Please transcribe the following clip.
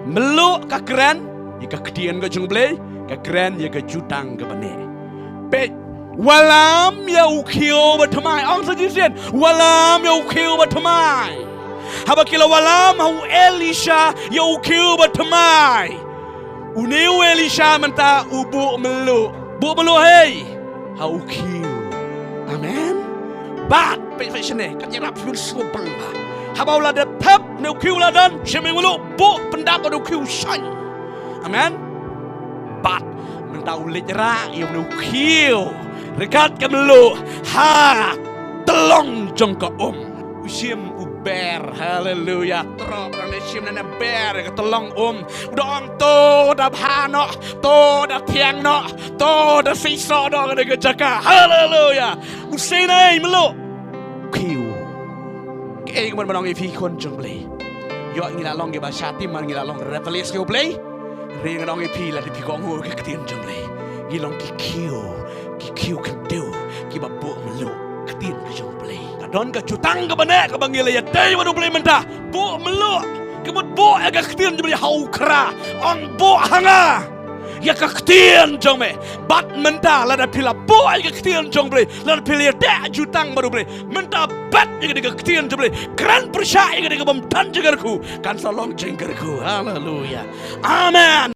meluk ka keren ya ka kedian ka jungble ka keren ya ka jutang ka bane pe walam ya ukio batamai ong sajisian walam ya ukio batamai haba kila walam hau Elisha ya ukio batamai uniu Elisha menta ubu meluk bu meluk hey hau ukio amen bat pe sene kan nyerap fil so bangba habau la de tap no kiu la dan chemi meluk bu pendak do kiu shai amen bat menta ulit ra ya no kiu rekat ke meluk ha telong jong ka usim uber haleluya trop rang sim na ber ka telong dong to da phano to da thiang no to da siso do ka jaka haleluya usinai meluk kiu ke man manong ipi kon jong ble yo ngila long ge ba shati man ngila long revelation go ble ring long ipi la di pi ko ngo ke tien jong ble ngilong ki kiu kan do ki ba bo meluk ke tien ka jong ble don ka jutang ka bane ka bangila ya dai wa do ble menta bo meluk ke bo aga ke tien jong ble hau kra on bo hanga ya ka tien jong me bat menta la da pila bo aga ke tien jong ble la da pila da jutang ba do ble menta bat ya ka tien jong ble kran persya ya ka bam tan jegarku kan salong jenggarku haleluya amen.